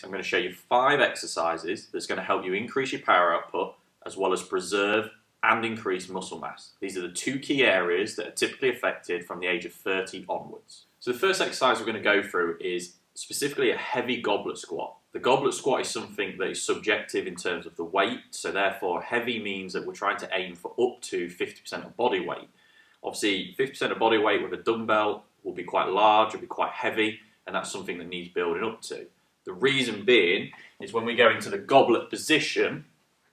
I'm going to show you 5 exercises that's going to help you increase your power output as well as preserve and increase muscle mass. These are the 2 key areas that are typically affected from the age of 30 onwards. So the first exercise we're going to go through is specifically a heavy goblet squat. The goblet squat is something that is subjective in terms of the weight, so therefore heavy means that we're trying to aim for up to 50% of body weight. Obviously 50% of body weight with a dumbbell will be quite large, will be quite heavy, and that's something that needs building up to. The reason being is when we go into the goblet position,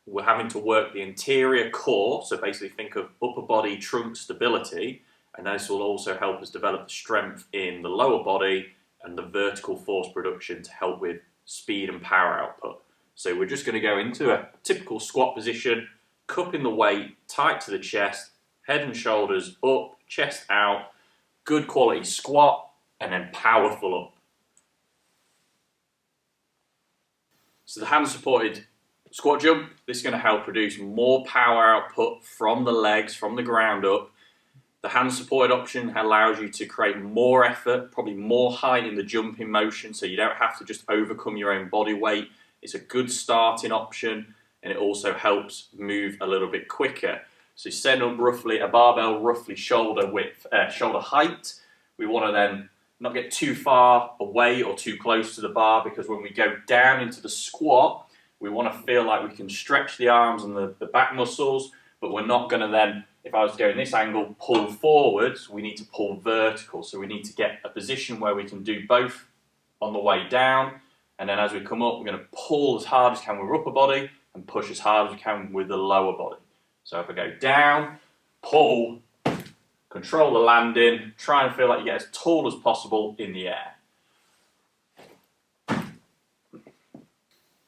we're having to work the interior core, so basically think of upper body trunk stability, and this will also help us develop the strength in the lower body and the vertical force production to help with speed and power output. So we're just going to go into a typical squat position, cupping the weight tight to the chest, head and shoulders up, chest out, good quality squat, and then powerful up. So the hand supported squat jump, this is going to help produce more power output from the legs, from the ground up. The hand supported option allows you to create more effort, probably more height in the jumping motion, so you don't have to just overcome your own body weight. It's a good starting option, and it also helps move a little bit quicker. So set up roughly a barbell, roughly shoulder width, shoulder height. We want to then not get too far away or too close to the bar, because when we go down into the squat, we want to feel like we can stretch the arms and the back muscles, but we're not going to then, if I was to go in this angle, pull forwards. We need to pull vertical. So we need to get a position where we can do both on the way down, and then as we come up, we're going to pull as hard as we can with our upper body and push as hard as we can with the lower body. So if I go down, pull, control the landing, try and feel like you get as tall as possible in the air.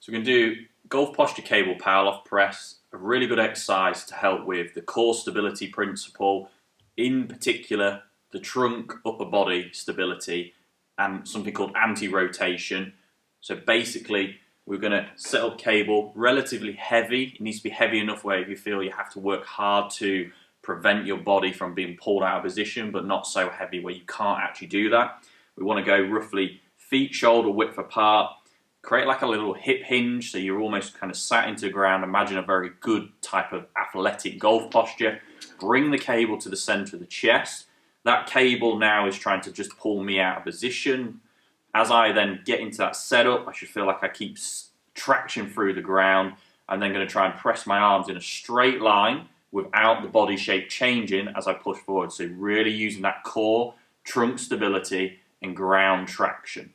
So we're going to do golf posture cable power loft press, a really good exercise to help with the core stability principle, in particular the trunk upper body stability and something called anti-rotation. So basically we're going to set up cable relatively heavy. It needs to be heavy enough where you feel you have to work hard to prevent your body from being pulled out of position, but not so heavy where you can't actually do that. We want to go roughly feet shoulder width apart, create like a little hip hinge so you're almost kind of sat into the ground. Imagine a very good type of athletic golf posture. Bring the cable to the center of the chest. That cable now is trying to just pull me out of position. As I then get into that setup, I should feel like I keep traction through the ground. I'm then going to try and press my arms in a straight line without the body shape changing as I push forward. So really using that core, trunk stability, and ground traction.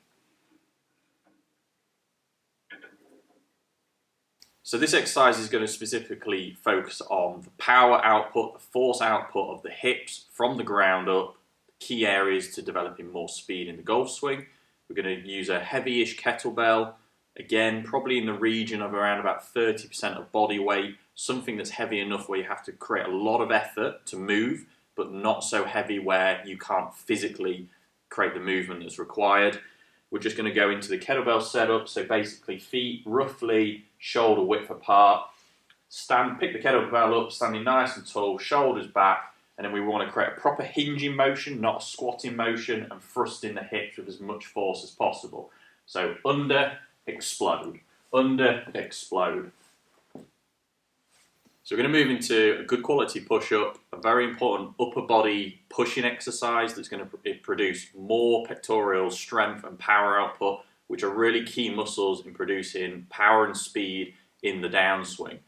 So this exercise is going to specifically focus on the power output, the force output of the hips from the ground up, key areas to developing more speed in the golf swing. We're going to use a heavy-ish kettlebell, again probably in the region of around about 30% of body weight, something that's heavy enough where you have to create a lot of effort to move, but not so heavy where you can't physically create the movement that's required. We're just going to go into the kettlebell setup, so basically feet roughly shoulder width apart, pick the kettlebell up, standing nice and tall, shoulders back, and then we want to create a proper hinging motion, not a squatting motion, and thrusting the hips with as much force as possible. So under, explode, under, explode. So we're going to move into a good quality push-up, a very important upper body pushing exercise that's going to produce more pectoral strength and power output, which are really key muscles in producing power and speed in the downswing.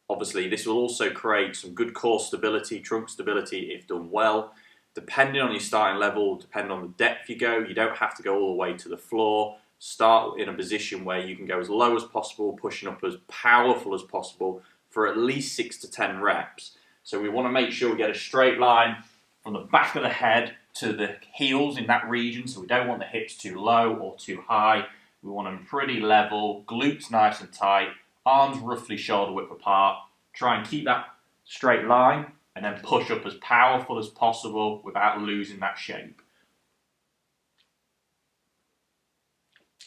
Obviously, this will also create some good core stability, trunk stability if done well. Depending on your starting level, depending on the depth you go, you don't have to go all the way to the floor. Start in a position where you can go as low as possible, pushing up as powerful as possible for at least 6 to 10 reps. So we want to make sure we get a straight line from the back of the head to the heels in that region, so we don't want the hips too low or too high. We want them pretty level, glutes nice and tight, arms roughly shoulder width apart. Try and keep that straight line and then push up as powerful as possible without losing that shape.